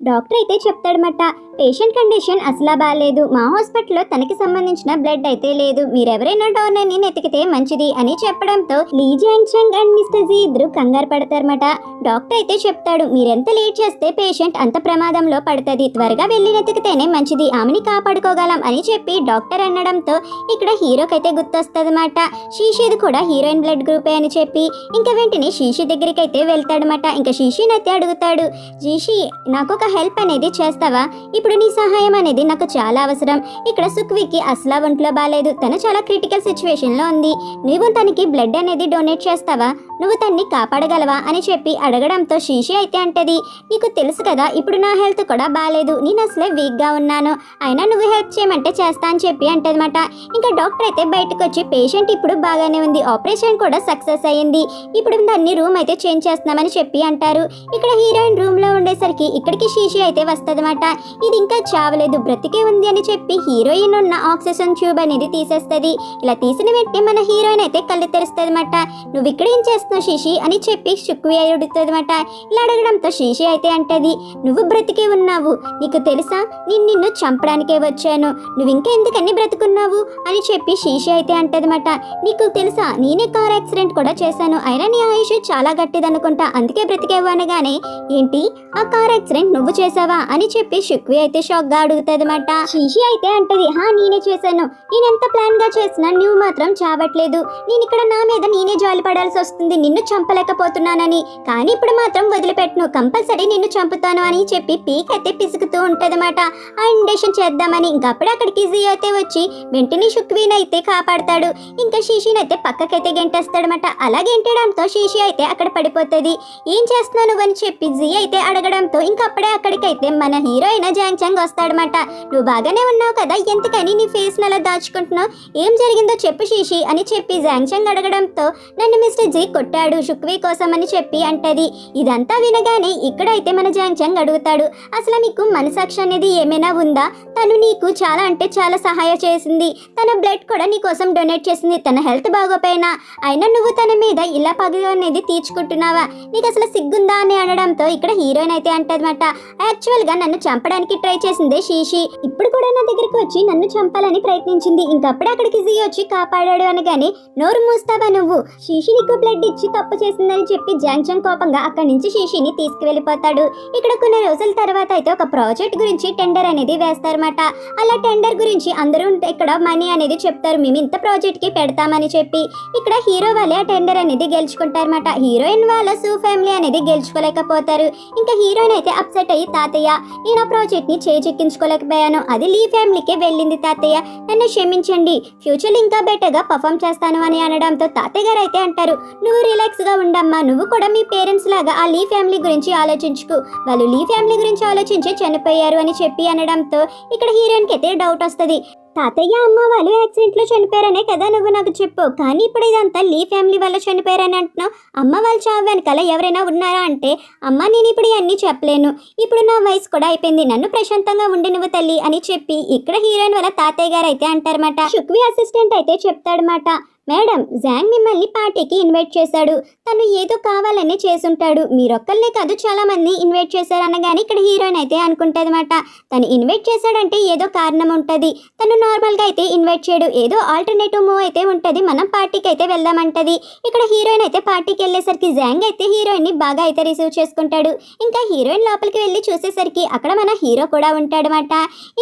Doctor అయితే చెప్తాడనమాట, patient condition అసలా బాగాలేదు, మా హాస్పిటల్లో తనకి సంబంధించిన బ్లడ్ అయితే లేదు, మీరెవరైనా డోనర్ని వెతికితే మంచిది అని చెప్పడంతో లీ జాంగ్ అండ్ మిస్టర్ జీ ఇద్దరు కంగారు పడతారన్నమాట. డాక్టర్ అయితే చెప్తాడు, మీరెంత లేట్ చేస్తే పేషెంట్ అంత ప్రమాదంలో పడుతుంది, త్వరగా వెళ్ళి వెతికితేనే మంచిది, ఆమెని కాపాడుకోగలం అని చెప్పి డాక్టర్ అనడంతో ఇక్కడ హీరోకైతే గుర్తొస్తుందన్నమాట. శీషిది కూడా హీరోయిన్ బ్లడ్ గ్రూపే అని చెప్పి ఇంకా వెంటనే శీషి దగ్గరికి అయితే వెళ్తాడనమాట. ఇంకా శీషిని అయితే అడుగుతాడు, జీషి నాకు ఒక హెల్ప్ అనేది చేస్తావా, ఇప్పుడు నీ సహాయం అనేది నాకు చాలా అవసరం, ఇక్కడ సుఖ్వీకి అసలు ఒంట్లో బాగాలేదు, తను చాలా క్రిటికల్ సిచ్యువేషన్ లో ఉంది, నువ్వు తనకి బ్లడ్ అనేది డొనేట్ చేస్తావా, నువ్వు తన్ని కాపాడగలవా అని చెప్పి అడగడంతో శీషి అయితే అంటది, నీకు తెలుసు కదా ఇప్పుడు నా హెల్త్ కూడా బాగాలేదు, నేను అసలే వీక్ గా ఉన్నాను, అయినా నువ్వు హెల్ప్ చేయమంటే చేస్తా అని చెప్పి అంటదన్నమాట. ఇంకా డాక్టర్ అయితే బయటకు వచ్చి పేషెంట్ ఇప్పుడు బాగానే ఉంది, ఆపరేషన్ కూడా సక్సెస్ అయ్యింది, ఇప్పుడు దాన్ని రూమ్ అయితే చేంజ్ చేస్తున్నామని చెప్పి అంటారు. ఇక్కడ హీరోయిన్ రూమ్ లో ఉండేసరికి ఇక్కడికి శీషి అయితే వస్తదన్నమాట. ఇది ఇంకా చావలేదు, బ్రతికే ఉంది అని చెప్పి హీరోయిన్ ఉన్న ఆక్సిజన్ ట్యూబ్ అనేది తీసేస్తుంది. ఇలా తీసిన వెంటనే మన హీరోయిన్ అయితే కళ్ళు తెరుస్తుందన్నమాట. నువ్వు ఇక్కడ ఏం చేస్తున్నావు శీషి అని చెప్పి సుఖ్వీ అడుగుతుందన్నమాట. ఇలా అడగడంతో శీషి అయితే అంటది, నువ్వు బ్రతికే ఉన్నావు, నీకు తెలుసా నేను నిన్ను చంపడానికే వచ్చాను, నువ్వు ఇంకా ఎందుకని బ్రతుకున్నావు అని చెప్పి శీషి అయితే అంటదన్నమాట. నీకు తెలుసా నేనే కార్ యాక్సిడెంట్ కూడా చేశాను, అయినా నీ ఆయుష్ చాలా గట్టిదనుకుంటా, అందుకే బ్రతికేవు అనగానే, ఏంటి ఆ కార్ యాక్సిడెంట్ నువ్వు చేసావా అని చెప్పి సుఖ్వీ అయితే షాక్ గా అడుగుతుందన్నమాట. శీషి అయితే అంటది, నేనే చేశాను, నేను ఎంత ప్లాన్ గా చేసినా నువ్వు మాత్రం చావట్లేదు, నేను ఇక్కడ నా మీద నేనే జాలి పడాల్సి వస్తుంది, నిన్ను చంపలేకపోతున్నానని, కానీ ఇప్పుడు మాత్రం వదిలిపెట్టను, కంపల్సరీ నిన్ను చంపుతాను అని చెప్పి పీక్ అయితే పిసుకుతూ ఉంటదన్నమాట. ఆ ఇండేషన్ చేద్దామని ఇంకప్పుడు అక్కడికి జీ అయితే వచ్చి వెంటనే సుఖ్వీని అయితే కాపాడతాడు. ఇంకా శీషిని అయితే పక్కకైతే గెంటేస్తాడనమాట. అలా గెంటడంతో శీషి అయితే అక్కడ పడిపోతుంది. ఏం చేస్తున్నావు నువ్వు అని చెప్పి జీ అయితే అడగడంతో ఇంకప్పుడే అక్కడికైతే మన హీరోయిన్ జాంగ్ వస్తాడనమాట. నువ్వు బాగానే ఉన్నావు కదా, ఎందుకని నీ ఫేస్ అలా దాచుకుంటున్నావు, ఏం జరిగిందో చెప్పు శీషి అని చెప్పి జాంగ్ అడగడంతో నన్ను మిస్టర్ జీ కొట్టాడు సుఖ్వీ కోసం అని చెప్పి అంటది. ఇదంతా వినగానే ఇక్కడైతే మన జాంగ్ అడుగుతాడు, అసలు నీకు మనసాక్షి అనేది ఏమైనా ఉందా, తను నీకు చాలా అంటే చాలా సహాయం చేసింది, తన బ్లడ్ కూడా నీ కోసం డొనేట్ చేసింది, తన హెల్త్ బాగోపోయినా అయినా నువ్వు తన మీద ఇలా పగ అనేది తీర్చుకుంటున్నావా, నీకు అసలు సిగ్గుందా అని అనడంతో ఇక్కడ హీరోయిన్ అయితే అంటదన్నమాట, యాక్చువల్ గా నన్ను చంపడానికి ట్రై చేసిందే శీషి, ఇప్పుడు కూడా నా దగ్గరికి వచ్చి నన్ను చంపాలని ప్రయత్నించింది, ఇంకప్పుడే అక్కడికి జీ వచ్చి కాపాడాడు అనగానే, నోరు మూస్తావా నువ్వు, శీషి నీకు బ్లడ్ ఇచ్చి తప్పు చేసిందని చెప్పి జాంగ్ కోపంగా అక్కడి నుంచి శీషిని తీసుకువెళ్ళిపోతాడు. ఇక్కడ కొన్ని రోజుల తర్వాత అయితే ఒక ప్రాజెక్ట్ గురించి టెండర్ అనేది వేస్తారన్నమాట. అలా టెండర్ గురించి అందరూ ఇక్కడ మనీ అనేది చెప్తారు, మేము ఇంత ప్రాజెక్ట్ కి పెడతామని చెప్పి ఇక్కడ హీరో వాళ్ళే ఆ టెండర్ అనేది గెలుచుకుంటారన్నమాట. హీరోయిన్ వాళ్ళ సూ ఫ్యామిలీ అనేది గెలుచుకోలేకపోతారు. ఇంకా హీరోయిన్ అయితే అప్సెట్ అయ్యి, తాతయ్య నేను ఆ ప్రాజెక్ట్ ని చేజిక్కించుకోలేకపోయాను, అది లీ ఫ్యామిలీకే వెళ్ళింది తాతయ్య, నన్ను క్షమించండి, ఫ్యూచర్ ఇంకా బెటర్ గా పర్ఫామ్ చేస్తాను అని అనడంతో తాతయ్య గారు అయితే అంటారు, నువ్వు రిలాక్స్ గా ఉండమ్మా, నువ్వు కూడా మీ పేరెంట్స్ లాగా ఆ లీ ఫ్యామిలీ గురించి ఆలోచించుకు, వాళ్ళు లీ ఫ్యామిలీ గురించి ఆలోచించి చనిపోయారు అని చెప్పి అనడంతో ఇక్కడ హీరోయిన్ కి అయితే డౌట్ వస్తుంది, తాతయ్య అమ్మ వాళ్ళు యాక్సిడెంట్ లో చనిపోయారనే కదా నువ్వు నాకు చెప్పు, కానీ ఇప్పుడు ఇదంతా లీ ఫ్యామిలీ వల్ల చనిపోయారని అంటున్నావు, అమ్మ వాళ్ళు చావు వెనకాల ఎవరైనా ఉన్నారా అంటే, అమ్మ నేను ఇప్పుడు ఇవన్నీ చెప్పలేను, ఇప్పుడు నా వయసు కూడా అయిపోయింది, నన్ను ప్రశాంతంగా ఉండి నువ్వు తల్లి అని చెప్పి ఇక్కడ హీరోయిన్ వాళ్ళ తాతయ్య గారు అయితే అంటారన్నమాట. సుఖ్వీ అసిస్టెంట్ అయితే చెప్తాడనమాట, మేడం జాంగ్ మిమ్మల్ని పార్టీకి ఇన్వైట్ చేశాడు, తను ఏదో కావాలనే చేసుంటాడు, మీరొక్కళ్ళే కాదు చాలా మంది ఇన్వైట్ చేశారు అనగానే ఇక్కడ హీరోయిన్ అయితే అనుకుంటదన్నమాట, తను ఇన్వైట్ చేశాడంటే ఏదో కారణం ఉంటుంది, తను నార్మల్ గా అయితే ఇన్వైట్ చేయడు, ఏదో ఆల్టర్నేటివ్ మూవ్ అయితే ఉంటుంది, మనం పార్టీకి అయితే వెళ్దామంటది. ఇక్కడ హీరోయిన్ అయితే పార్టీకి వెళ్ళేసరికి జాంగ్ అయితే హీరోయిన్ ని బాగా అయితే రిసీవ్ చేసుకుంటాడు. ఇంకా హీరోయిన్ లోపలికి వెళ్ళి చూసేసరికి అక్కడ మన హీరో కూడా ఉంటాడనమాట.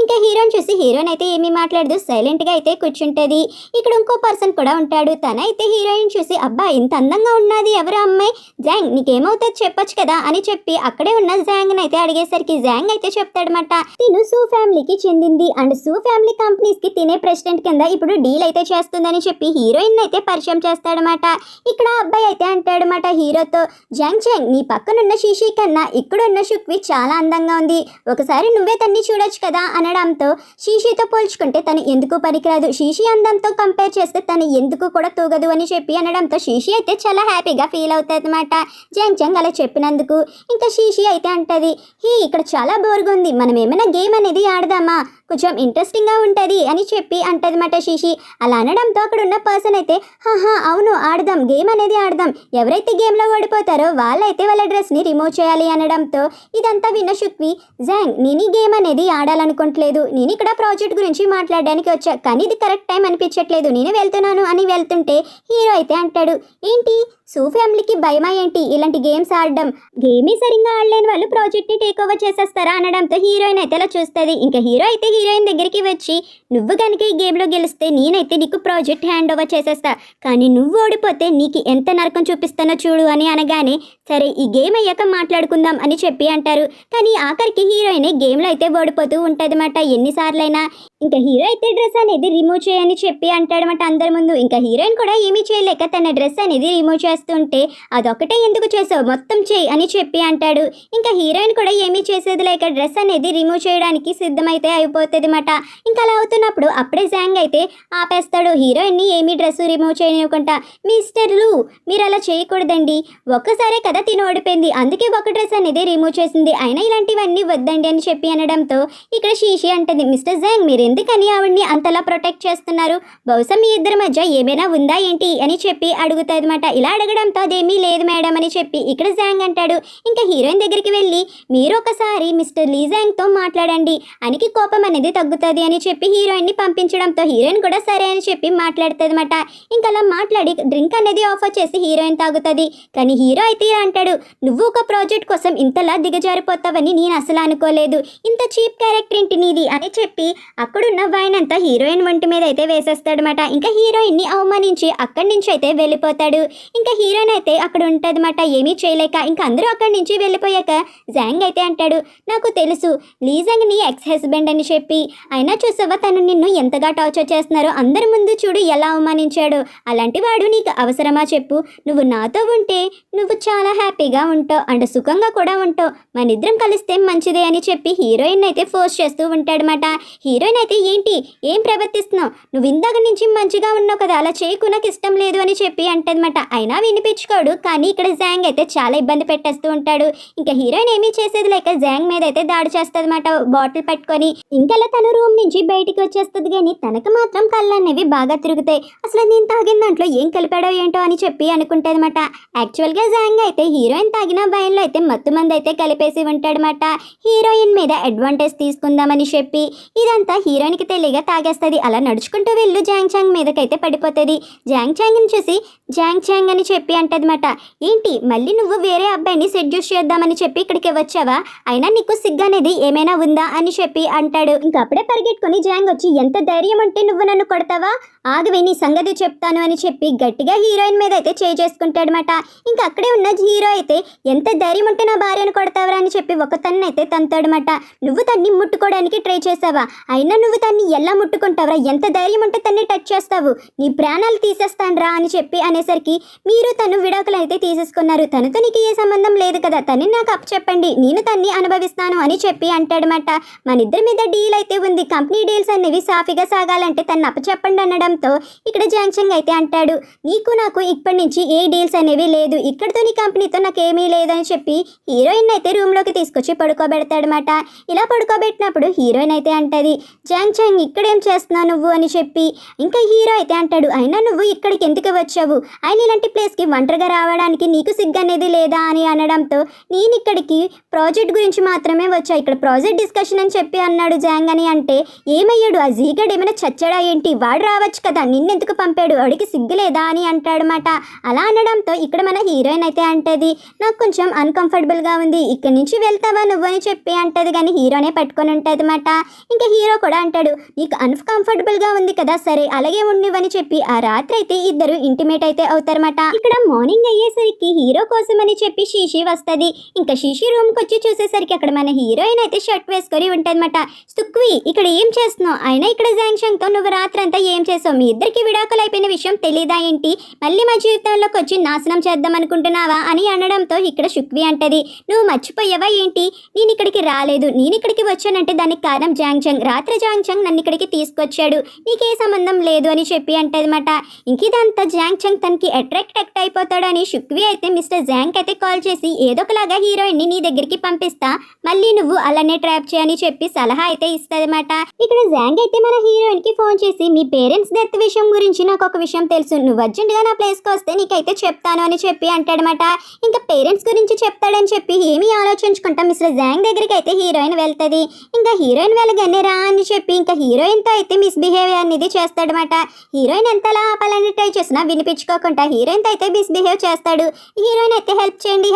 ఇంకా హీరోయిన్ చూసి హీరోయిన్ అయితే ఏమీ మాట్లాడదు, సైలెంట్ గా అయితే కూర్చుంటది. ఇక్కడ ఇంకో పర్సన్ కూడా ఉంటాడు, తనైతే హీరోయిన్ చూసి, అబ్బా ఇంత అందంగా ఉన్నది ఎవరు అమ్మాయి, జాంగ్ నీకేమవుతుంది చెప్పొచ్చు కదా అని చెప్పి అక్కడే ఉన్న జాంగ్ అయితే అడిగేసరికి జాంగ్ అయితే చెప్తాడనమాట, తిను సూ ఫ్యామిలీకి చెందింది అండ్ సూ ఫ్యామిలీ కంపెనీస్ కి తినే ప్రెసిడెంట్ కింద ఇప్పుడు డీల్ అయితే చేస్తుందని చెప్పి హీరోయిన్ అయితే పరిచయం చేస్తాడనమాట. ఇక్కడ అబ్బాయి అయితే అంటాడనమాట హీరోతో, జాంగ్ నీ పక్కనున్న శీషి కన్నా ఇక్కడున్న సుఖ్వీ చాలా అందంగా ఉంది, ఒకసారి నువ్వే తన్ని చూడొచ్చు కదా అనడంతో, శీషితో పోల్చుకుంటే తను ఎందుకు పనికిరాదు, శీషి అందంతో కంపేర్ చేస్తే తను ఎందుకు కూడా తూగదు అని చెప్పి అనడంతో శీషి అయితే చాలా హ్యాపీగా ఫీల్ అవుతుంది అనమాట జాంగ్ అలా చెప్పినందుకు. ఇంకా శీషి అయితే అంటది, ఇక్కడ చాలా బోర్గా ఉంది, మనం ఏమైనా గేమ్ అనేది ఆడదామా, కొంచెం ఇంట్రెస్టింగ్గా ఉంటుంది అని చెప్పి అంటదన్నమాట శిశి. అలా అనడంతో అక్కడ ఉన్న పర్సన్ అయితే హాహా అవును ఆడదాం, గేమ్ అనేది ఆడదాం, ఎవరైతే గేమ్లో ఓడిపోతారో వాళ్ళైతే వాళ్ళ డ్రెస్ని రిమూవ్ చేయాలి అనడంతో ఇదంతా విన్న శుక్వి, జాంగ్ నేను ఈ గేమ్ అనేది ఆడాలనుకోవట్లేదు, నేను ఇక్కడ ప్రాజెక్ట్ గురించి మాట్లాడడానికి వచ్చా, కానీ ఇది కరెక్ట్ టైం అనిపించట్లేదు, నేను వెళ్తున్నాను అని వెళ్తుంటే హీరో అయితే అంటాడు, ఏంటి సూ ఫ్యామిలీకి భయమా ఏంటి ఇలాంటి గేమ్స్ ఆడడం, గేమే సరిగ్గా ఆడలేని వాళ్ళు ప్రాజెక్ట్ని టేక్ ఓవర్ చేసేస్తారా అనడంతో హీరోయిన్ అయితే అలా చూస్తుంది. ఇంకా హీరో అయితే హీరోయిన్ దగ్గరికి వచ్చి, నువ్వు కనుక ఈ గేమ్లో గెలిస్తే నేనైతే నీకు ప్రాజెక్ట్ హ్యాండ్ ఓవర్ చేసేస్తా, కానీ నువ్వు ఓడిపోతే నీకు ఎంత నరకం చూపిస్తానో చూడు అని అనగానే సరే ఈ గేమ్ అయ్యాక మాట్లాడుకుందాం అని చెప్పి అంటారు. కానీ ఆఖరికి హీరోయిన్ గేమ్లో అయితే ఓడిపోతూ ఉంటుందన్నమాట ఎన్నిసార్లైనా. ఇంకా హీరో అయితే డ్రెస్ అనేది రిమూవ్ చేయని చెప్పి అంటాడనమాట అందరి ముందు. ఇంకా హీరోయిన్ కూడా ఏమీ చేయలేక తన డ్రెస్ అనేది రిమూవ్ చేస్తుంటే అదొకటే ఎందుకు చేసావు మొత్తం చేయి అని చెప్పి అంటాడు. ఇంకా హీరోయిన్ కూడా ఏమీ చేసేది లేక డ్రెస్ అనేది రిమూవ్ చేయడానికి సిద్ధమైతే అయిపోతుంది అన్నమాట. ఇంకా అలా అవుతున్నప్పుడు అప్పుడే జాంగ్ అయితే ఆపేస్తాడు హీరోయిన్ని ఏమీ డ్రెస్ రిమూవ్ చేయనివ్వకుండా. మిస్టర్ లూ మీరు అలా చేయకూడదండి, ఒక్కసారే కదా తిని ఓడిపోయింది, అందుకే ఒక డ్రెస్ అనేది రిమూవ్ చేసింది, అయినా ఇలాంటివన్నీ వద్దండి అని చెప్పి అనడంతో ఇక్కడ శీషి అంటుంది, మిస్టర్ జాంగ్ మీరు ఎందుకని ఆవిడ్ని అంతలా ప్రొటెక్ట్ చేస్తున్నారు, బహుశా మీ ఇద్దరి మధ్య ఏమైనా ఉందా ఏంటి అని చెప్పి అడుగుతుంది అనమాట. ఇలా అడగడంతో అదేమీ లేదు మేడం అని చెప్పి ఇక్కడ జాంగ్ అంటాడు. ఇంకా హీరోయిన్ దగ్గరికి వెళ్ళి మీరు ఒకసారి మిస్టర్ లీ జాంగ్తో మాట్లాడండి, ఆయనకి కోపం అనేది తగ్గుతుంది అని చెప్పి హీరోయిన్ని పంపించడంతో హీరోయిన్ కూడా సరే అని చెప్పి మాట్లాడుతుంది అనమాట. ఇంకా అలా మాట్లాడి డ్రింక్ అనేది ఆఫర్ చేసి హీరోయిన్ తాగుతుంది. కానీ హీరో అయితే అంటాడు, నువ్వు ఒక ప్రాజెక్ట్ కోసం ఇంతలా దిగజారిపోతావని నేను అసలు అనుకోలేదు, ఇంత చీప్ క్యారెక్టర్ ఏంటి నీది అని చెప్పి అక్కడున్న వైన్ అంతా హీరోయిన్ ఒంటి మీద అయితే వేసేస్తాడనమాట. ఇంకా హీరోయిన్ని అవమానించి అక్కడి నుంచి అయితే వెళ్ళిపోతాడు. ఇంకా హీరోయిన్ అయితే అక్కడ ఉంటుందన్నమాట ఏమీ చేయలేక. ఇంకా అందరూ అక్కడి నుంచి వెళ్ళిపోయాక జాంగ్ అయితే అంటాడు, నాకు తెలుసు లీ జాంగ్ నీ ఎక్స్ హస్బెండ్ అని చెప్పి, అయినా చూసావా తను నిన్ను ఎంతగా టార్చర్ చేస్తున్నారో, అందరి ముందు చూడు ఎలా అవమానించాడు, అలాంటి వాడు నీకు అవసరమా చెప్పు, నువ్వు నాతో ఉంటే నువ్వు చాలా హ్యాపీగా ఉంటావు అండ్ సుఖంగా కూడా ఉంటావు, మనిద్దరం కలిస్తే మంచిదే అని చెప్పి హీరోయిన్ అయితే ఫోర్స్ చేస్తూ ఉంటాడనమాట. హీరోయిన్ అయితే ఏంటి ఏం ప్రవర్తిస్తున్నావు, నువ్వు ఇందాక నుంచి మంచిగా ఉన్నావు కదా, అలా చేయకు నాకు ఇష్టం లేదు అని చెప్పి అంటదన్నమాట. అయినా వినిపించుకోడు. కానీ ఇక్కడ జాంగ్ అయితే చాలా ఇబ్బంది పెట్టేస్తూ ఉంటాడు. ఇంకా హీరోయిన్ ఏమీ చేసేది లేక జాంగ్ మీద అయితే దాడి చేస్తుంది అనమాట బాటిల్ పట్టుకొని. ఇంకా తన రూమ్ నుంచి బయటికి వచ్చేస్తుంది. కానీ తనకు మాత్రం కళ్ళు అనేవి బాగా తిరుగుతాయి, అసలు నేను తాగిన దాంట్లో ఏం కలిపాడో ఏంటో అని చెప్పి అనుకుంటుంది అనమాట. యాక్చువల్గా జాంగ్ అయితే హీరోయిన్ తాగిన వైన్లో అయితే మత్తు మంది అయితే కలిపేసి ఉంటాడనమాట. హీరోయిన్ మీద అడ్వాంటేజ్ తీసుకుందామని చెప్పి ఇదంతా హీరోయిన్కి తెలియగా తాగేస్తుంది. అలా నడుచుకుంటూ వెళ్ళు జాంగ్ చాంగ్ మీదకైతే పడిపోతుంది. జాంగ్ చాంగ్ని చూసి జాంగ్ చాంగ్ అని చెప్పి అంటదన్నమాట, ఏంటి మళ్ళీ నువ్వు వేరే అబ్బాయిని సెడ్యూస్ చేద్దామని చెప్పి ఇక్కడికి వచ్చావా, అయినా నీకు సిగ్గు అనేది ఏమైనా ఉందా అని చెప్పి అంటాడు. ఇంకా అప్పుడే పరిగెట్టుకుని జాంగ్ వచ్చి, ఎంత ధైర్యం అంటే నువ్వు నన్ను కొడతావా, ఆగవే నీ సంగతి చెప్తాను అని చెప్పి గట్టిగా హీరోయిన్ మీద అయితే చేసుకుంటాడనమాట. ఇంకా అక్కడే ఉన్న హీరో అయితే ఎంత ధైర్యం ఉంటే నా భార్యను కొడతావరా అని చెప్పి ఒక తన్ను అయితే తంతాడనమాట. నువ్వు తన్ని ముట్టుకోవడానికి ట్రై చేసావా, అయినా నువ్వు తన్ని ఎలా ముట్టుకుంటావరా, ఎంత ధైర్యం ఉంటే తన్ని టచ్ చేస్తావు, నీ ప్రాణాలు తీసేస్తానరా అని చెప్పి అనేసరికి మీరు తను విడాకులు అయితే తీసేసుకున్నారు, తనతో నీకు ఏ సంబంధం లేదు కదా, తన్ని నాకు అప్ చెప్పండి నేను తన్ని అనుభవిస్తాను అని చెప్పి అంటాడనమాట. మన ఇద్దరి మీద డీల్ అయితే ఉంది, కంపెనీ డీల్స్ అనేవి సాఫీగా సాగాలంటే తను అప్ప చెప్పండి అనడంతో ఇక్కడ జాంగ్ చాంగ్ అయితే అంటాడు, నీకు నాకు ఇప్పటి నుంచి ఏ డీల్స్ అనేవి లేదు, ఇక్కడితో నీ కంపెనీతో నాకేమీ లేదని చెప్పి హీరోయిన్ అయితే రూమ్లోకి తీసుకొచ్చి పడుకోబెడతాడనమాట. ఇలా పడుకోబెట్టినప్పుడు హీరోయిన్ అయితే అంటది, జాంగ్ చాంగ్ ఇక్కడేం చేస్తున్నావు నువ్వు అని చెప్పి. ఇంకా హీరో అయితే అంటాడు, అయినా నువ్వు ఇక్కడికి ఎందుకు వచ్చావు, ఆయన ఇలాంటి ప్లేస్కి ఒంటరిగా రావడానికి నీకు సిగ్గు అనేది లేదా అని అనడంతో నేను ఇక్కడికి ప్రాజెక్ట్ గురించి మాత్రమే వచ్చా, ఇక్కడ ప్రాజెక్ట్ డిస్కషన్ అని చెప్పి అన్నాడు జాంగ్ అని. అంటే ఏమయ్యాడు ఆ జీగడ్ ఏమైనా చచ్చాడా ఏంటి, వాడు రావచ్చు కదా నిన్నెందుకు పంపాడు, వాడికి సిగ్గు లేదా అని అంటాడనమాట. అలా అనడంతో ఇక్కడ మన హీరోయిన్ అయితే అంటది, నాకు కొంచెం అన్కంఫర్టబుల్గా ఉంది, ఇక్కడి నుంచి వెళ్తావా నువ్వు అని చెప్పి అంటది. కానీ హీరోనే పట్టుకొని ఉంటుంది అనమాట. ఇంకా హీరో కూడా అంటాడు, నీకు అన్కంఫర్టబుల్గా ఉంది కదా, సరే అలాగే ఉండివని చెప్పి ఆ రాత్రి అయితే ఇద్దరు ఇంటిమేట్ అయితే అవుతారన్నమాట. ఇక్కడ మార్నింగ్ అయ్యేసరికి హీరో కోసం అని చెప్పి శీషి వస్తుంది. ఇంకా శీషి రూమ్కి వచ్చి చూసేసరికి అక్కడ మన హీరోయిన్ అయితే షర్ట్ వేసుకొని ఉంటుందన్నమాట. సుక్వి ఇక్కడ ఏం చేస్తున్నావు, అయినా ఇక్కడ జాంగ్ చాంగ్తో నువ్వు రాత్రంతా ఏం చేసావు, మీ ఇద్దరికి విడాకులు అయిపోయిన విషయం తెలీదా ఏంటి, మళ్ళీ మా జీవితంలోకి వచ్చి నాశనం చేద్దాం అనుకుంటున్నావా అని అనడంతో ఇక్కడ సుక్వి అంటది, నువ్వు మర్చిపోయావా ఏంటి, నేను ఇక్కడికి రాలేదు, నేను ఇక్కడికి వచ్చానంటే దానికి కారణం జాంగ్ చాంగ్, రాత్రి జాంగ్ చంగ్ నన్ను ఇక్కడికి తీసుకొచ్చాడు, నీకే సంబంధం లేదు అని చెప్పి అంటదన్నమాట. ఇంక ఇదంతా జాంగ్ చంగ్ తనకి అట్రాక్ట్ అయిపోతాడని షుక్వి అయితే మిస్టర్ జాంగ్ అయితే కాల్ చేసి ఏదో ఒకలాగా హీరోయిన్ ని నీ దగ్గరికి పంపిస్తా, మళ్ళీ నువ్వు అలానే ట్రాప్ చేయని చెప్పి సలహా అయితే ఇస్తదన్నమాట. ఇక్కడ జాంగ్ అయితే మన హీరోయిన్ కి ఫోన్ చేసి మీ పేరెంట్స్ డెత్ విషయం గురించి నాకు ఒక విషయం తెలుసు, నువ్వు అర్జెంట్ గా నా ప్లేస్ కి వస్తే నీకైతే చెప్తాను అని చెప్పి అంటాడనమాట. ఇంకా పేరెంట్స్ గురించి చెప్తాడని చెప్పి ఏమీ ఆలోచించుకుంటా మిస్టర్ జాంగ్ దగ్గరికి అయితే హీరోయిన్ వెళ్తది. ఇంకా హీరోయిన్ వెళ్ళగానే రా అని చెప్పి ఇంకా హీరోయిన్ తో అయితే మిస్బిహేవియర్ అనేది చేస్తాడనమాట. హీరోయిన్ ఎంతలా ఆపాలని ట్రై చేసినా వినిపించుకోకుండా హీరోయిన్ తో అయితే మిస్బిహేవ్ చేస్తాడు. హీరోయిన్ అయితే హెల్ప్ చేయండి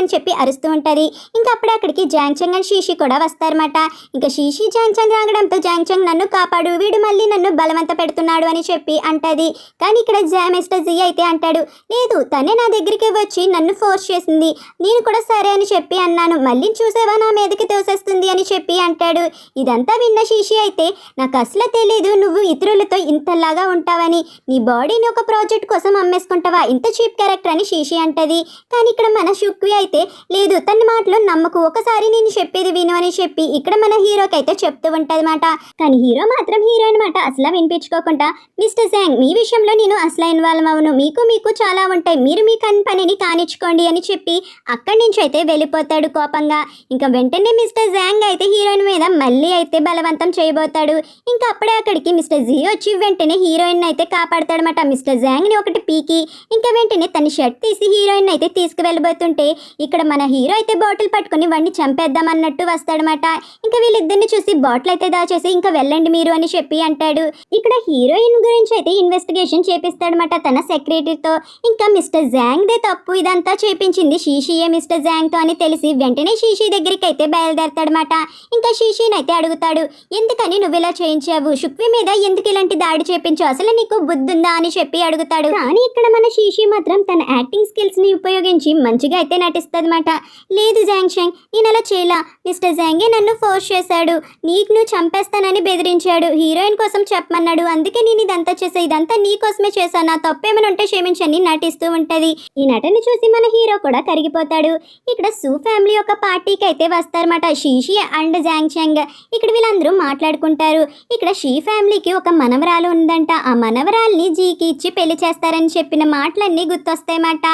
అని చెప్పి అరుస్తూ ఉంటది. ఇంకా అప్పుడు అక్కడికి జాంగ్ చంగ్ అండ్ షీషి కూడా వస్తారన్నమాట. ఇంకా షీషి జాంగ్ చంగ్ రాగడంతో జాంగ్ చంగ్ నన్ను కాపాడు, వీడు మళ్ళీ నన్ను బలవంత పెడుతున్నాడు అని చెప్పి అంటది. కానీ ఇక్కడ మిస్టర్ జీ అయితే అంటాడు, లేదు తనే నా దగ్గరికి వచ్చి నన్ను ఫోర్స్ చేసింది, నేను కూడా సరే అని చెప్పి అన్నాను, మళ్ళీ చూసేవా నా మీదకి తోసేస్తుంది అని చెప్పి అంటాడు. ఇదంతా విన్న షీషి అయితే నాకు అసలు తెలీదు నువ్వు ఇతరులతో ఇంతలాగా ఉంటావని, నీ బాడీని ఒక ప్రాజెక్ట్ కోసం అమ్మేసుకుంటావా, ఇంత చీప్ క్యారెక్టర్ అని షీషి అంటది. కానీ ఇక్కడ మన షుక్వి అయితే లేదు తన మాటలో నమ్మకు, ఒకసారి నేను చెప్పేది విను అని చెప్పి ఇక్కడ మన హీరోకి అయితే చెప్తూ ఉంటదన్నమాట. కానీ హీరో మాత్రం హీరోయిన్ మాట అసలు వినిపించుకోకుండా మిస్టర్ జాంగ్ మీ విషయంలో నేను అసలు ఇన్వాల్వ్ అవును, మీకు చాలా ఉంటాయి, మీరు మీ పనిని కానిచ్చుకోండి అని చెప్పి అక్కడి నుంచి అయితే వెళ్ళిపోతాడు కోపంగా. ఇంకా వెంటనే మిస్టర్ జాంగ్ అయితే హీరోయిన్ మీద మళ్ళీ అయితే బలవంతం చేయబోతాడు. ఇంకా అప్పుడే అక్కడికి మిస్టర్ జీ వచ్చి వెంటనే హీరోయిన్ అయితే కాపాడతాడనమాట. మిస్టర్ జాంగ్ ని ఒకటి పీకి ఇంకా వెంటనే తన షర్ట్ తీసి హీరోయిన్ అయితే తీసుకువెళ్ళబోతుంటే ఇక్కడ మన హీరో అయితే బాటిల్ పట్టుకుని వాడిని చంపేద్దాం అన్నట్టు వస్తాడనమాట. ఇంకా వీళ్ళిద్దరిని చూసి బాటిల్ అయితే దాచేసి ఇంకా వెళ్ళండి మీరు అని చెప్పి అంటాడు. ఇక్కడ హీరోయిన్ గురించి అయితే ఇన్వెస్టిగేషన్ చేపిస్తాడనమాట తన సెక్రటరీతో. ఇంకా మిస్టర్ జాంగ్ దే తప్పు, ఇదంతా చేపించింది షీషియే మిస్టర్ జాంగ్ తో అని తెలిసి వెంటనే షీషి దగ్గరికి అయితే బయలుదేరతాడనమాట. ఇంకా షీషిని అయితే అడుగుతాడు, ఎందుకని నువ్వు ఇలా చేయించావు, షుక్వి మీద ఎందుకు ఇలాంటి దాడి చేపించావు, అసలు నీకు బుద్ధుందా అని చెప్పి అడుగుతాడు. కానీ ఇక్కడ మన షీషి మాత్రం తన యాక్టింగ్ స్కిల్స్ ని ఉపయోగించి మంచిగా అయితే నటిస్తుందన్నమాట. లేదు జాంగ్ చంగ్ నేను అలా చేయలా, మిస్టర్ జాంగే నన్ను ఫోర్స్ చేశాడు, నీకు నువ్వు చంపేస్తానని బెదిరించాడు, హీరోయిన్ కోసం చెప్పమన్నాడు, అందుకే నేను ఇదంతా చేసా, ఇదంతా నీ కోసమే చేశాను, నా తప్పేమైనా ఉంటే క్షమించని నటిస్తూ ఉంటది. ఈ నటన చూసి మన హీరో కూడా కరిగిపోతాడు. ఇక్కడ సూ ఫ్యామిలీ ఒక పార్టీకి అయితే వస్తారన్నమాట, షీషి అండ్ జాంగ్ చంగ్. ఇక్కడ వీళ్ళందరూ మాట్లాడుకుంటారు. ఇక్కడ షీ ఫ్యామిలీకి ఒక మనవరాలు ఉందంట, ఆ మనవరాల్ని జీకి ఇచ్చి పెళ్లి చేస్తారని చెప్పిన మాటలన్నీ గుర్తొస్తాయన్నమాట.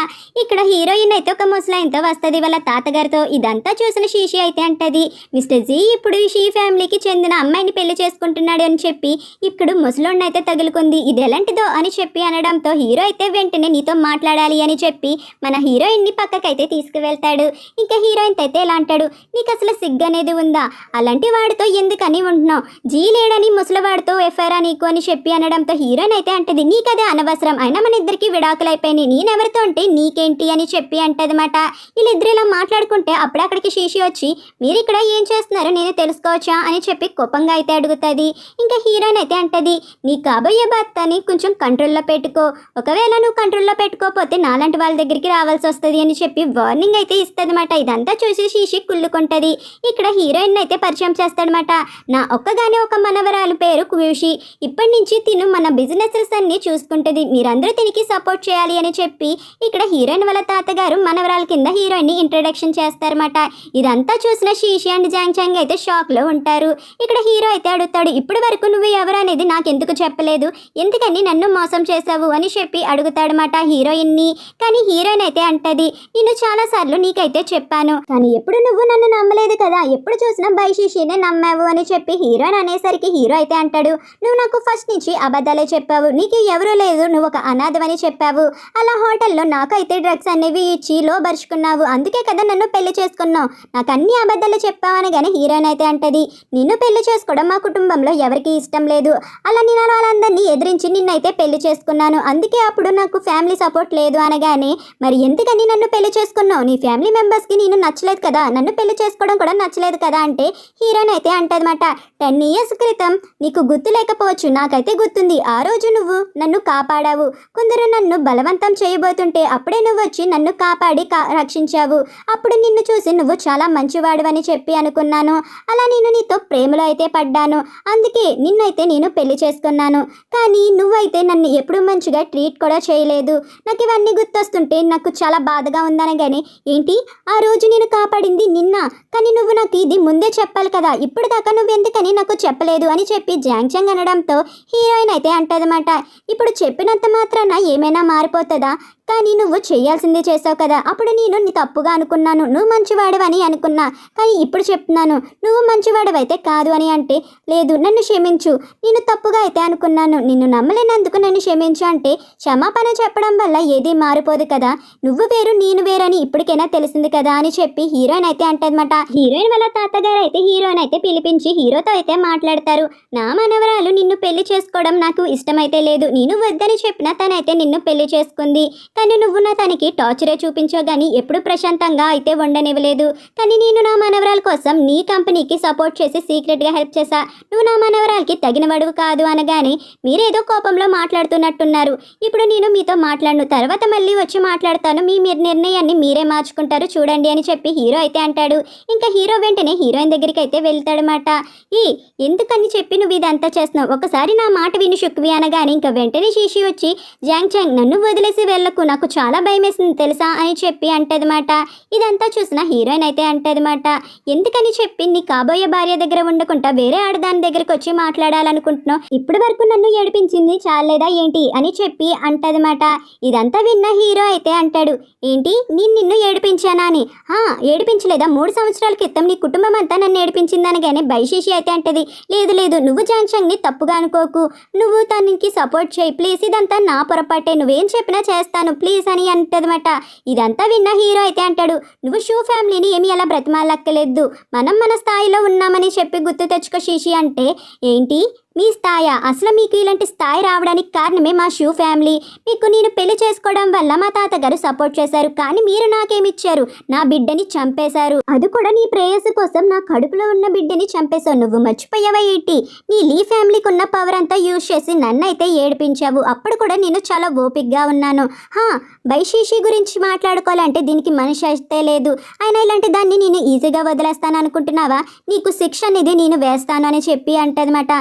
ఇక్కడ హీరోయిన్ అయితే ఒక ముసలాయనతో వస్తుంది వాళ్ళ తాతగారితో. ఇదంతా చూసిన షీషి అయితే అంటది, మిస్టర్ జీ ఇప్పుడు షీ ఫ్యామిలీకి చెందిన అమ్మాయిని పెళ్లి చేసుకుంటున్నాడు అని చెప్పి ఇప్పుడు ముసలోడిని అయితే తగులుకుంది, ఇది ఎలాంటిదో అని చెప్పి అనడంతో హీరో అయితే వెంటనే నీతో మాట్లాడాలి అని చెప్పి మన హీరోయిన్ ని పక్కకైతే తీసుకువెళ్తాడు. ఇంకా హీరోయిన్ అయితే ఎలా అంటాడు, నీకు అసలు సిగ్గు అనేది ఉందా, అలాంటి వాడితో ఎందుకని ఉంటున్నావు, జీ లేడని ముసలివాడితో ఎఫ్ఐఆర్ నీకు అని చెప్పి అనడంతో హీరోయిన్ అయితే అంటది, నీకదే అనవసరం, అయినా మన ఇద్దరికి విడాకులు అయిపోయినాయి, నేనెవరితో ఉంటే నీకేంటి అని చెప్పి అంటదన్నమాట. వీళ్ళిద్దరు ఇలా మాట్లాడుకుంటే అప్పుడు అక్కడికి షీషి వచ్చి మీరు ఇక్కడ ఏం చేస్తున్నారో నేను తెలుసుకోవచ్చా అని చెప్పి కోపంగా అయితే అడుగుతుంది. ఇంకా హీరోయిన్ అయితే అంటది, నీ కాబోయే భర్తని కొంచెం కంట్రోల్లో పెట్టుకో, ఒకవేళ నువ్వు కంట్రోల్లో పెట్టుకోకపోతే నాలాంటి వాళ్ళ దగ్గరికి రావాల్సి వస్తుంది అని చెప్పి వార్నింగ్ అయితే ఇస్తుందన్నమాట. ఇదంతా చూసి షీషి కుళ్ళుకుంటది. ఇక్కడ హీరోయిన్ అయితే పరిచయం చేస్తాడనమాట, నా ఒక్కగానే ఒక మనవరాలు పేరు కుషి, ఇప్పటి నుంచి తిను మన బిజినెసెస్ అన్ని చూసుకుంటది, మీరందరూ తినికి సపోర్ట్ చేయాలి అని చెప్పి ఇక్కడ హీరోయిన్ వాళ్ళ తాతగారు మనవరాల కింద హీరోయిన్ ని ఇంట్రడక్షన్ చేస్తారన్నమాట. ఇదంతా చూసిన షీషి అండ్ జాంగ్ చంగ్ అయితే షాక్ లో ఉంటారు. ఇక్కడ హీరో అయితే అడుగుతాడు, ఇప్పటి వరకు నువ్వు ఎవరు అనేది నాకెందుకు చెప్పలేదు, ఎందుకని నన్ను మోసం చేసావు అని చెప్పి అడుగుతాడనమాట హీరోయిన్ ని. కానీ హీరోయిన్ అయితే అంటది, నేను చాలా సార్లు నీకైతే చెప్పాను, కానీ ఎప్పుడు నువ్వు నన్ను నమ్మలేదు కదా, ఎప్పుడు చూసినా బై షీషినే నమ్మావు అని చెప్పి హీరోయిన్ అనేసరికి హీరో అయితే అంటాడు, నువ్వు నాకు ఫస్ట్ నుంచి అబద్ధాలే చెప్పావు, నీకు ఎవరూ లేదు, నువ్వు ఒక అనాథవని చెప్పావు, అలా హోటల్లో నాకైతే డ్రగ్స్ అనేవి ఇచ్చి లోబరుచుకున్నావు, అందుకే కదా నన్ను పెళ్లి చేసుకున్నావు, నాకు అన్ని అబద్ధాలు చెప్పావు అనగానే హీరోయిన్ అయితే అంటది, నిన్ను పెళ్లి చేసుకోవడం మా కుటుంబంలో ఎవరికి ఇష్టం లేదు, అలా నేను వాళ్ళందరినీ ఎదిరించి నిన్నైతే పెళ్లి చేసుకున్నాను, అందుకే అప్పుడు నాకు ఫ్యామిలీ సపోర్ట్ లేదు అనగానే మరి ఎందుకని నన్ను పెళ్లి చేసుకున్నావు, నీ ఫ్యామిలీ మెంబర్స్కి నేను నచ్చలేదు కదా, నన్ను పెళ్లి చేసుకోవడం కూడా నచ్చలేదు కదా అంటే హీరోయిన్ అయితే అంటదన్నమాట, 10 years క్రితం నీకు గుర్తు లేకపోవచ్చు, నాకైతే గుర్తుంది, ఆ రోజు నువ్వు నన్ను కాపాడావు, కొందరు నన్ను బలవంతం చేయబోతుంటే అప్పుడే నువ్వు వచ్చి నన్ను కాపాడి రక్షించావు, అప్పుడు నిన్ను చూసి నువ్వు చాలా మంచివాడివని చెప్పి అనుకున్నాను, అలా నేను నీతో ప్రేమలో అయితే పడ్డాను, అందుకే నిన్నైతే నేను పెళ్లి చేసుకున్నాను, కానీ నువ్వైతే నన్ను ఎప్పుడు మంచిగా ట్రీట్ కూడా చేయలేదు, నాకు ఇవన్నీ గుర్తొస్తుంటే నాకు చాలా బాధగా ఉందనగానే ఏంటి ఆ రోజు నేను కాపాడింది నిన్న, కానీ నువ్వు నాకు ఇది ముందే చెప్పాలి కదా, ఇప్పుడు దాకా నువ్వెందుకని నాకు చెప్పలేదు అని చెప్పి జాంగ్ చంగ్ అనడంతో హీరోయిన్ అయితే అంటదన్నమాట, ఇప్పుడు చెప్పినంత మాత్రాన ఏమైనా మారిపోతుందా, కానీ నువ్వు చేయాల్సిందే చేసావు కదా, అప్పుడు నేను నీ తప్పుగా అనుకున్నాను, నువ్వు మంచివాడవని అనుకున్నా, కానీ ఇప్పుడు చెప్తున్నాను నువ్వు మంచివాడవైతే కాదు అని అంటే, లేదు నన్ను క్షమించు, నేను తప్పుగా అయితే అనుకున్నాను, నిన్ను నమ్మలేనందుకు నన్ను క్షమించు అంటే, క్షమాపణ చెప్పడం వల్ల ఏదీ మారిపోదు కదా, నువ్వు వేరు నేను వేరని ఇప్పటికైనా తెలిసింది కదా అని చెప్పి హీరోయిన్ అయితే అంటదన్నమాట. హీరోయిన్ వాళ్ళ తాతగారు అయితే హీరోయిన్ అయితే పిలిపించి హీరోతో అయితే మాట్లాడతారు. నా మనవరాలు నిన్ను పెళ్లి చేసుకోవడం నాకు ఇష్టమైతే లేదు, నేను వద్దని చెప్పినా తనైతే నిన్ను పెళ్లి చేసుకుంది, కానీ నువ్వు నా తనకి టార్చరే చూపించావు కానీ ఎప్పుడు ప్రశాంతంగా అయితే ఉండనివ్వలేదు, కానీ నేను నా మనవరాల కోసం నీ కంపెనీకి సపోర్ట్ చేసి సీక్రెట్గా హెల్ప్ చేశా, నువ్వు నా మనవరాలకి తగినవాడు కాదు అనగానే మీరేదో కోపంలో మాట్లాడుతున్నట్టున్నారు, ఇప్పుడు నేను మీతో మాట్లాడను, తర్వాత మళ్ళీ వచ్చి మాట్లాడతాను, మీ నిర్ణయాన్ని మీరే మార్చుకుంటారు చూడండి అని చెప్పి హీరో అయితే అంటాడు. ఇంకా హీరో వెంటనే హీరోయిన్ దగ్గరికి అయితే వెళ్తాడనమాట. ఎందుకని చెప్పి నువ్వు ఇదంతా చేస్తున్నావు, ఒకసారి నా మాట విని శుక్వి అనగానే ఇంకా వెంటనే శీషి వచ్చి జాంగ్ చంగ్ నన్ను వదిలేసి వెళ్ళకు, నాకు చాలా భయం వేసింది తెలుసా అని చెప్పి అంటదన్నమాట. ఇదంతా చూసిన హీరోయిన్ అయితే అంటదన్నమాట, ఎందుకని చెప్పి నీ కాబోయే భార్య దగ్గర ఉండకుండా వేరే ఆడదాని దగ్గరకు వచ్చి మాట్లాడాలనుకుంటున్నావు, ఇప్పటి వరకు నన్ను ఏడిపించింది చాలేదా ఏంటి అని చెప్పి అంటదన్నమాట. ఇదంతా విన్న హీరో అయితే అంటాడు, ఏంటి నేను నిన్ను ఏడిపించానా అని, ఏడిపించలేదా, 3 సంవత్సరాల క్రితం నీ కుటుంబం అంతా నన్ను ఏడిపించిందనగానే బైశీషి అయితే అంటది, లేదు లేదు నువ్వు జాంగ్ చంగ్ని తప్పుగా అనుకోకు, నువ్వు తనకి సపోర్ట్ చేయి ప్లీజ్, ఇదంతా నా పొరపాటే, నువ్వేం చెప్పినా చేస్తాను ప్లీజ్ అని అంటదన్నమాట. ఇదంతా విన్న హీరో అయితే అంటాడు, నువ్వు షూ ఫ్యామిలీని ఏమి అలా బ్రతిమాలక్కలేదు, మనం మన స్థాయిలో ఉన్నామని చెప్పి గుర్తు తెచ్చుకో శీషి అంటే, ఏంటి మీ స్థాయి, అసలు మీకు ఇలాంటి స్థాయి రావడానికి కారణమే మా షూ ఫ్యామిలీ, మీకు నేను పెళ్లి చేసుకోవడం వల్ల మా తాతగారు సపోర్ట్ చేశారు, కానీ మీరు నాకేమిచ్చారు, నా బిడ్డని చంపేశారు, అది కూడా నీ ప్రేయస్ కోసం నా కడుపులో ఉన్న బిడ్డని చంపేశావు, నువ్వు మర్చిపోయావా ఏంటి, నీ లీ ఫ్యామిలీకి ఉన్న పవర్ అంతా యూజ్ చేసి నన్నైతే ఏడిపించావు, అప్పుడు కూడా నేను చాలా ఓపిక్గా ఉన్నాను, బైశీషి గురించి మాట్లాడుకోవాలంటే దీనికి మనిషి అయితే లేదు, అయినా ఇలాంటి దాన్ని నేను ఈజీగా వదిలేస్తాను అనుకుంటున్నావా, నీకు శిక్ష అనేది నేను వేస్తాను అని చెప్పి అంటదన్నమాట.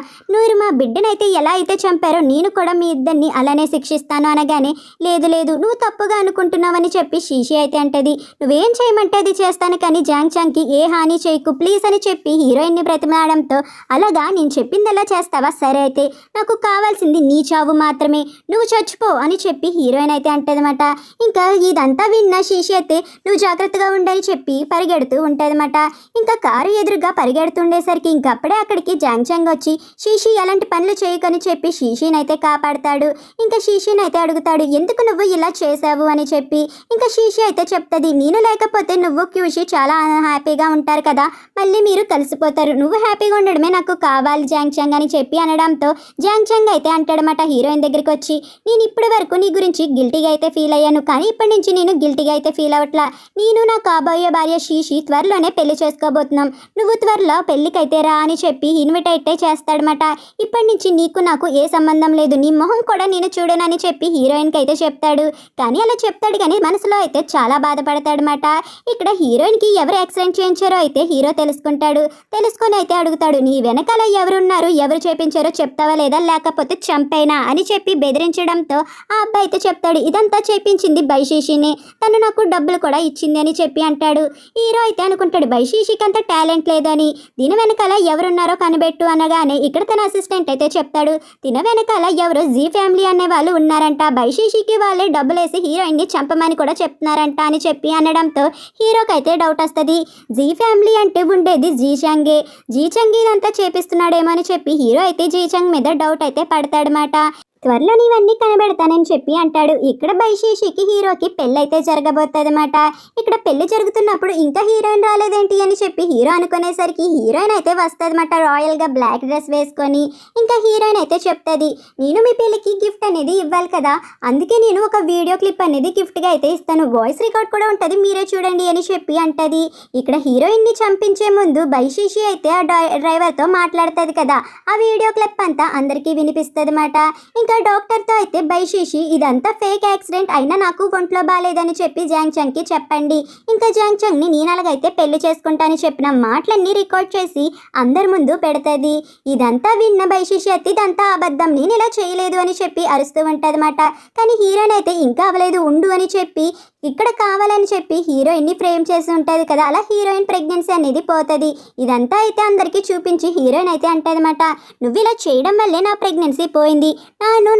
మీరు మా బిడ్డనైతే ఎలా అయితే చంపారో నేను కూడా మీ ఇద్దరిని అలానే శిక్షిస్తాను అనగానే, లేదు లేదు నువ్వు తప్పుగా అనుకుంటున్నావని చెప్పి శీషి అయితే అంటది, నువ్వేం చేయమంటే అది చేస్తాను, కానీ జాంగ్ చంగ్కి ఏ హాని చేయకు ప్లీజ్ అని చెప్పి హీరోయిన్ని బ్రతిమాడడంతో, అలాగా నేను చెప్పిందలా చేస్తావా, సరే అయితే నాకు కావాల్సింది నీ చావు మాత్రమే, నువ్వు చచ్చిపో అని చెప్పి హీరోయిన్ అయితే అంటదన్నమాట. ఇంకా ఇదంతా విన్న శీషి అయితే నువ్వు జాగ్రత్తగా ఉండని చెప్పి పరిగెడుతూ ఉంటదన్నమాట. ఇంకా కారు ఎదురుగా పరిగెడుతుండేసరికి ఇంకప్పుడే అక్కడికి జాంగ్ చంగ్ వచ్చి, శీషి అలాంటి పనులు చేయకని చెప్పి శీషిని అయితే కాపాడతాడు. ఇంకా శీషిని అయితే అడుగుతాడు, ఎందుకు నువ్వు ఇలా చేసావు అని చెప్పి. ఇంకా శీషి అయితే చెప్తుంది, నేను లేకపోతే నువ్వు క్యూషి చాలా హ్యాపీగా ఉంటారు కదా, మళ్ళీ మీరు కలిసిపోతారు, నువ్వు హ్యాపీగా ఉండడమే నాకు కావాలి జాంగ్ చంగ్ అని చెప్పి అనడంతో జాంగ్ చంగ్ అయితే అంటాడనమాట హీరోయిన్ దగ్గరికి వచ్చి, నేను ఇప్పటి వరకు నీ గురించి గిల్టీగా అయితే ఫీల్ అయ్యాను, కానీ ఇప్పటి నుంచి నేను గిల్టీగా అయితే ఫీల్ అవ్వట్లా, నేను నా కాబోయే భార్య శీషి త్వరలోనే పెళ్లి చేసుకోబోతున్నాం, నువ్వు త్వరలో పెళ్లికైతే రా అని చెప్పి ఇన్విట్ అయితే చేస్తాడనమాట. ఇప్పటి నుంచి నీకు నాకు ఏ సంబంధం లేదు, నీ మొహం కూడా నేను చూడనని చెప్పి హీరోయిన్కి అయితే చెప్తాడు. కానీ అలా చెప్తాడు కానీ మనసులో అయితే చాలా బాధపడతాడనమాట. ఇక్కడ హీరోయిన్కి ఎవరు యాక్సిడెంట్ చేయించారో అయితే హీరో తెలుసుకుంటాడు. తెలుసుకొని అయితే అడుగుతాడు, నీ వెనకాల ఎవరున్నారు, ఎవరు చేయించారో చెప్తావా లేదా, లేకపోతే చంపైనా అని చెప్పి బెదిరించడంతో ఆ అబ్బాయి అయితే చెప్తాడు, ఇదంతా చేయించింది బైశీషిని, తను నాకు డబ్బులు కూడా ఇచ్చింది అని చెప్పి అంటాడు. హీరో అయితే అనుకుంటాడు బైశీషికి అంత టాలెంట్ లేదని, దీని వెనకాల ఎవరున్నారో కనిపెట్టు అనగానే ఇక్కడ తన అసిస్టెంట్ అయితే చెప్తాడు, తిన వెనకాల ఎవరో జీ ఫ్యామిలీ అనే వాళ్ళు ఉన్నారంట, బైశీషికి వాళ్ళే డబ్బులేసి హీరోయిన్ని చంపమని కూడా చెప్తున్నారంట అని చెప్పి అనడంతో హీరోకి అయితే డౌట్ వస్తుంది. జీ ఫ్యామిలీ అంటే ఉండేది జీచంగే, జీచంగ్ ఇదంతా చేపిస్తున్నాడేమో అని చెప్పి హీరో అయితే జీచంగ్ మీద డౌట్ అయితే పడతాడనమాట. త్వరలో నీవన్నీ కనబెడతానని చెప్పి అంటాడు. ఇక్కడ బైశీషికి హీరోకి పెళ్ళి అయితే జరగబోతుంది అనమాట. ఇక్కడ పెళ్లి జరుగుతున్నప్పుడు ఇంకా హీరోయిన్ రాలేదేంటి అని చెప్పి హీరో అనుకునేసరికి హీరోయిన్ అయితే వస్తుంది అనమాట, రాయల్గా బ్లాక్ డ్రెస్ వేసుకొని. ఇంకా హీరోయిన్ అయితే చెప్తుంది, నేను మీ పెళ్ళికి గిఫ్ట్ అనేది ఇవ్వాలి కదా, అందుకే నేను ఒక వీడియో క్లిప్ అనేది గిఫ్ట్గా అయితే ఇస్తాను, వాయిస్ రికార్డ్ కూడా ఉంటుంది, మీరే చూడండి అని చెప్పి అంటది. ఇక్కడ హీరోయిన్ని చంపించే ముందు బైశీషి అయితే ఆ డ్రైవర్తో మాట్లాడుతుంది కదా, ఆ వీడియో క్లిప్ అంతా అందరికీ వినిపిస్తుంది అనమాట. ఇంకా డాక్టర్తో అయితే బైశీషి ఇదంతా ఫేక్ యాక్సిడెంట్ అయినా నాకు ఒంట్లో బాగాలేదని చెప్పి జాంగ్ చంగ్కి చెప్పండి, ఇంకా జాంగ్ చంగ్ని నేను అలాగైతే పెళ్లి చేసుకుంటానని చెప్పిన మాటలన్నీ రికార్డ్ చేసి అందరి ముందు పెడుతుంది. ఇదంతా విన్న బైశీషి అయితే ఇదంతా అబద్ధం, నేను ఇలా చేయలేదు అని చెప్పి అరుస్తూ ఉంటుంది అనమాట. కానీ హీరోయిన్ అయితే ఇంకా అవ్వలేదు ఉండు అని చెప్పి ఇక్కడ కావాలని చెప్పి హీరోయిన్ని ఫ్రేమ్ చేసి ఉంటుంది కదా, అలా హీరోయిన్ ప్రెగ్నెన్సీ అనేది పోతుంది. ఇదంతా అయితే అందరికీ చూపించి హీరోయిన్ అయితే అంటదన్నమాట, నువ్వు ఇలా చేయడం వల్లే నా ప్రెగ్నెన్సీ పోయింది,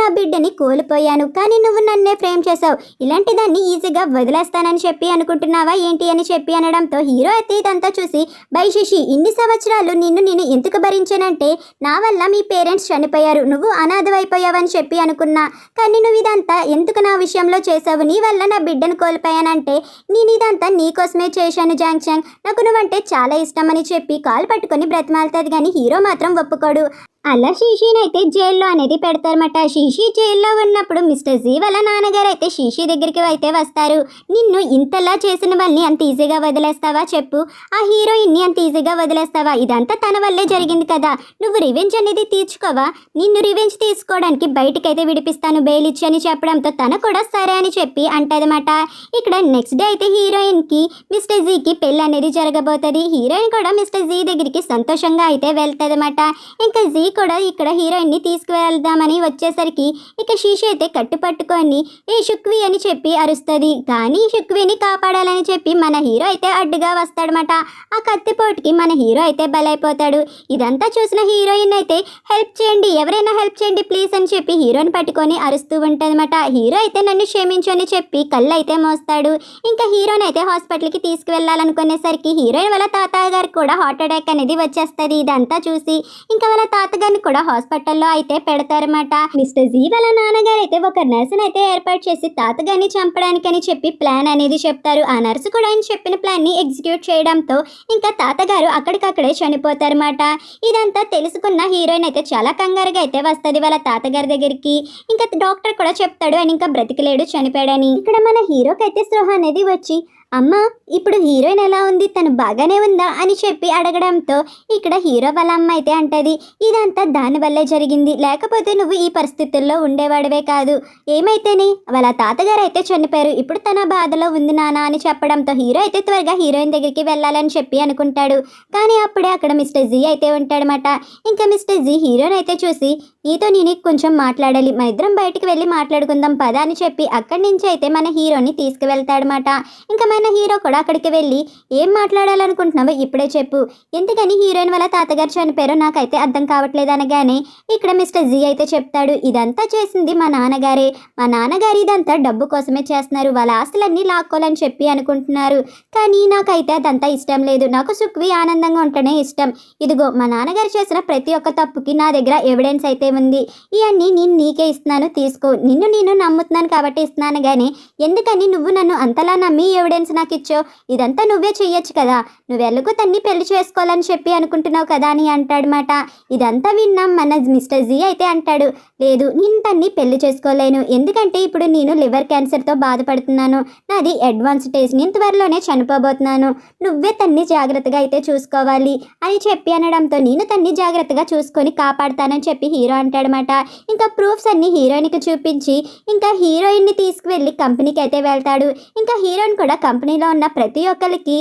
నా బిడ్డని కోల్పోయాను, కానీ నువ్వు నన్నే ఫ్రేమ్ చేసావు, ఇలాంటి దాన్ని ఈజీగా వదిలేస్తానని చెప్పి అనుకుంటున్నావా ఏంటి అని చెప్పి అనడంతో హీరో అయితే ఇదంతా చూసి, బై శశి, ఇన్ని సంవత్సరాలు నేను ఎందుకు భరించానంటే నా వల్ల మీ పేరెంట్స్ చనిపోయారు, నువ్వు అనాథవైపోయావని చెప్పి అనుకున్నా, కానీ నువ్వు ఇదంతా ఎందుకు నా విషయంలో చేసావు, నీ వల్ల నా బిడ్డను కోల్పోయానంటే నేను ఇదంతా నీకోసమే చేశాను జాంగ్చంగ్, నాకు నువ్వంటే చాలా ఇష్టం అని చెప్పి కాలు పట్టుకొని బ్రతిమాలుతుంది. కానీ హీరో మాత్రం ఒప్పుకోడు. అలా శీషీని అయితే జైల్లో అనేది పెడతారన్నమాట. శీషీ జైల్లో ఉన్నప్పుడు మిస్టర్ జీ వాళ్ళ నాన్నగారు అయితే శీషీ దగ్గరికి అయితే వస్తారు. నిన్ను ఇంతలా చేసిన వాళ్ళని అంత ఈజీగా వదిలేస్తావా చెప్పు, ఆ హీరోయిన్ని అంత ఈజీగా వదిలేస్తావా, ఇదంతా తన వల్లే జరిగింది కదా, నువ్వు రివెంజ్ అనేది తీర్చుకోవా, నిన్ను రివెంజ్ తీసుకోవడానికి బయటకైతే విడిపిస్తాను బెయిల్ ఇచ్చి అని చెప్పడంతో తను కూడా సరే అని చెప్పి అంటదన్నమాట. ఇక్కడ నెక్స్ట్ డే అయితే హీరోయిన్కి మిస్టర్ జీకి పెళ్ళి అనేది జరగబోతుంది. హీరోయిన్ కూడా మిస్టర్ జీ దగ్గరికి సంతోషంగా అయితే వెళ్తుందన్నమాట. ఇంకా జీ కూడా ఇక్కడ హీరోయిన్ని తీసుకువెళ్దామని వచ్చేసరికి ఇక శీషి అయితే కట్టుపట్టుకొని ఏ శుక్వి అని చెప్పి అరుస్తుంది. కానీ శుక్విని కాపాడాలని చెప్పి మన హీరో అయితే అడ్డుగా వస్తాడనమాట. ఆ కత్తిపోటుకి మన హీరో అయితే బలైపోతాడు. ఇదంతా చూసిన హీరోయిన్ అయితే హెల్ప్ చేయండి, ఎవరైనా హెల్ప్ చేయండి ప్లీజ్ అని చెప్పి హీరోని పట్టుకొని అరుస్తూ ఉంటుందన్నమాట. హీరో అయితే నన్ను క్షమించు అని చెప్పి కళ్ళు అయితే మోస్తాడు. ఇంకా హీరోని అయితే హాస్పిటల్కి తీసుకువెళ్ళాలనుకునేసరికి హీరోయిన్ వాళ్ళ తాతయ్య గారికి కూడా హార్ట్ అటాక్ అనేది వచ్చేస్తుంది. ఇదంతా చూసి ఇంకా వాళ్ళ తాతగారిని కూడా హాస్పిటల్లో అయితే పెడతారన్నమాట. మిస్టర్ జీ వాళ్ళ నాన్నగారు అయితే ఒక నర్సుని అయితే ఏర్పాటు చేసి తాతగారిని చంపడానికి అని చెప్పి ప్లాన్ అనేది చెప్తారు. ఆ నర్సు కూడా ఆయన చెప్పిన ప్లాన్ ని ఎగ్జిక్యూట్ చేయడంతో ఇంకా తాతగారు అక్కడికక్కడే చనిపోతారన్నమాట. ఇదంతా తెలుసుకున్న హీరోయిన్ అయితే చాలా కంగారుగా అయితే వస్తుంది వాళ్ళ తాతగారి దగ్గరికి. ఇంకా డాక్టర్ కూడా చెప్తాడు ఆయన ఇంకా బ్రతికలేడు, చనిపోయాడని. ఇక్కడ మన హీరోకి అయితే స్పృహ అనేది వచ్చి, అమ్మ ఇప్పుడు హీరోయిన్ ఎలా ఉంది, తను బాగానే ఉందా అని చెప్పి అడగడంతో ఇక్కడ హీరో వాళ్ళ అమ్మ అయితే అంటది, ఇదంతా దానివల్లే జరిగింది, లేకపోతే నువ్వు ఈ పరిస్థితుల్లో ఉండేవాడివే కాదు, ఏమైతేనే వాళ్ళ తాతగారు అయితే చనిపోయారు, ఇప్పుడు తన బాధలో ఉంది నాన్న అని చెప్పడంతో హీరో అయితే త్వరగా హీరోయిన్ దగ్గరికి వెళ్ళాలని చెప్పి అనుకుంటాడు. కానీ అప్పుడే అక్కడ మిస్టర్ జీ అయితే ఉంటాడనమాట. ఇంకా మిస్టర్ జీ హీరోని అయితే చూసి, నీతో నేను కొంచెం మాట్లాడాలి, మన ఇద్దరం బయటికి వెళ్ళి మాట్లాడుకుందాం పద అని చెప్పి అక్కడి నుంచి అయితే మన హీరోని తీసుకువెళ్తాడనమాట. ఇంకా మన హీరో కూడా అక్కడికి వెళ్ళి, ఏం మాట్లాడాలనుకుంటున్నావో ఇప్పుడే చెప్పు, ఎందుకని హీరోయిన్ వాళ్ళ తాతగారు చనిపోయారో నాకైతే అర్థం కావట్లేదు అనగానే ఇక్కడ మిస్టర్ జీ అయితే చెప్తాడు, ఇదంతా చేసింది మా నాన్నగారే, మా నాన్నగారు ఇదంతా డబ్బు కోసమే చేస్తున్నారు, వాళ్ళ ఆస్తులన్నీ లాక్కోవాలని చెప్పి అనుకుంటున్నారు, కానీ నాకైతే అదంతా ఇష్టం లేదు, నాకు సుఖ్వి ఆనందంగా ఉంటేనే ఇష్టం, ఇదిగో మా నాన్నగారు చేసిన ప్రతి ఒక్క తప్పుకి నా దగ్గర ఎవిడెన్స్ అయితే ఉంది, ఇవన్నీ నేను నీకే ఇస్తున్నాను తీసుకో, నిన్ను నేను నమ్ముతున్నాను కాబట్టి ఇస్తున్నాను, కానీ ఎందుకని నువ్వు నన్ను అంతలా నమ్మి ఎవిడెన్స్ నాకు ఇచ్చో, ఇదంతా నువ్వే చెయ్యొచ్చు కదా, నువ్వెళ్ళకు తన్ని పెళ్లి చేసుకోవాలని చెప్పి అనుకుంటున్నావు కదా అని అంటాడనమాట. ఇదంతా విన్నాం మన మిస్టర్ జీ అయితే అంటాడు, లేదు నేను తన్ని పెళ్లి చేసుకోలేను, ఎందుకంటే ఇప్పుడు నేను లివర్ క్యాన్సర్తో బాధపడుతున్నాను, నాది అడ్వాన్స్ స్టేజ్, నేను త్వరలోనే చనిపోబోతున్నాను, నువ్వే తన్ని జాగ్రత్తగా అయితే చూసుకోవాలి అని చెప్పి అనడంతో నేను తన్ని జాగ్రత్తగా చూసుకొని కాపాడుతానని చెప్పి హీరో అంటాడనమాట. ఇంకా ప్రూఫ్స్ అన్ని హీరోయిన్కి చూపించి ఇంకా హీరోయిన్ని తీసుకువెళ్ళి కంపెనీకి అయితే వెళ్తాడు. ఇంకా హీరోయిన్ కూడా కంపెనీలో ఉన్న ప్రతి ఒక్కరికి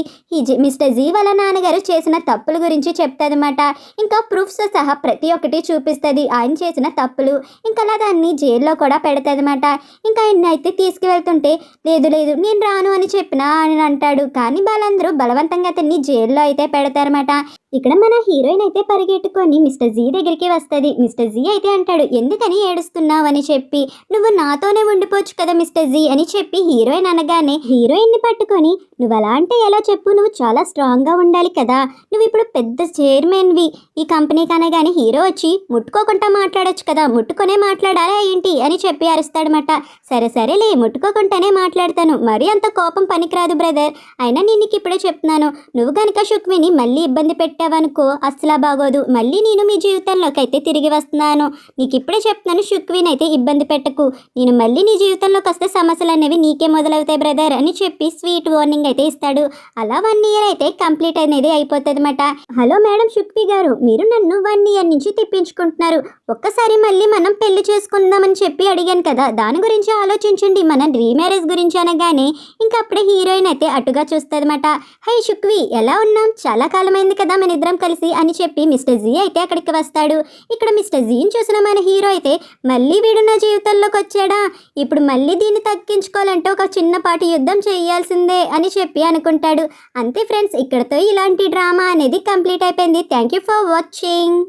మిస్టర్ జీ వాళ్ళ నాన్నగారు చేసిన తప్పుల గురించి చెప్తాదన్నమాట. ఇంకా ప్రూఫ్స్ సహా ప్రతి ఒక్కటి చూపిస్తుంది ఆయన చేసిన తప్పులు. ఇంకా అలా దాన్ని జైల్లో కూడా పెడతాదన్నమాట. ఇంకా ఆయన అయితే తీసుకువెళ్తుంటే లేదు నేను రాను అని చెప్పినా అని అంటాడు. కానీ వాళ్ళందరూ బలవంతంగా అతన్ని జైల్లో అయితే పెడతారన్నమాట. ఇక్కడ మన హీరోయిన్ అయితే పరిగెట్టుకొని మిస్టర్ జీ దగ్గరికి వస్తుంది. మిస్టర్ జీ అయితే అంటాడు, ఎందుకని ఏడుస్తున్నావు అని చెప్పి, నువ్వు నాతోనే ఉండిపోవచ్చు కదా మిస్టర్ జీ అని చెప్పి హీరోయిన్ అనగానే హీరోయిన్ని పట్టుకొని, నువ్వు అలా అంటే ఎలా చెప్పు, నువ్వు చాలా స్ట్రాంగ్గా ఉండాలి కదా, నువ్వు ఇప్పుడు పెద్ద చైర్మన్వి ఈ కంపెనీకి అనగానే హీరో వచ్చి, ముట్టుకోకుండా మాట్లాడొచ్చు కదా, ముట్టుకొనే మాట్లాడాలా ఏంటి అని చెప్పి అరుస్తాడనమాట. సరేలే ముట్టుకోకుండానే మాట్లాడతాను, మరీ అంత కోపం పనికిరాదు బ్రదర్, అయినా నేను నీకు ఇప్పుడే చెప్తున్నాను, నువ్వు కనుక శుక్విని మళ్ళీ ఇబ్బంది పెట్టావనుకో అస్సలా బాగోదు, మళ్ళీ నేను మీ జీవితంలోకి అయితే తిరిగి వస్తున్నాను, నీకు ఇప్పుడే చెప్తున్నాను శుక్విని అయితే ఇబ్బంది పెట్టకు, నేను మళ్ళీ నీ జీవితంలోకి వస్తే సమస్యలు అనేవి నీకే మొదలవుతాయి బ్రదర్ అని చెప్పి స్వీట్ స్వీట్ వార్నింగ్ అయితే ఇస్తాడు. అలా 1 ఇయర్ అయితే కంప్లీట్ అనేది అయిపోతుంది అనమాట. హలో మేడం శుక్వి గారు, మీరు నన్ను 1 ఇయర్ నుంచి తిప్పించుకుంటున్నారు. ఒక్కసారి మళ్ళీ మనం పెళ్లి చేసుకుందామని చెప్పి అడిగాను కదా, దాని గురించి ఆలోచించండి. మనం రీమ్యారేజ్ గురించి అనగానే ఇంకా అప్పుడే హీరోయిన్ అయితే అటుగా చూస్తుందన్నమాట. హై శుక్వి, ఎలా ఉన్నాం? చాలా కాలమైంది కదా మన ఇద్దరం కలిసి అని చెప్పి మిస్టర్ జీ అయితే అక్కడికి వస్తాడు. ఇక్కడ మిస్టర్ జీని చూసిన మన హీరో అయితే మళ్ళీ వీడు నా జీవితంలోకి వచ్చాడా, ఇప్పుడు మళ్ళీ దీన్ని తగ్గించుకోవాలంటే ఒక చిన్నపాటి యుద్ధం చేయాల్సిందే అని చెప్పి అనుకుంటాడు. అంతే ఫ్రెండ్స్, ఇక్కడతో ఇలాంటి డ్రామా అనేది కంప్లీట్ అయిపోయింది. Thank you for watching.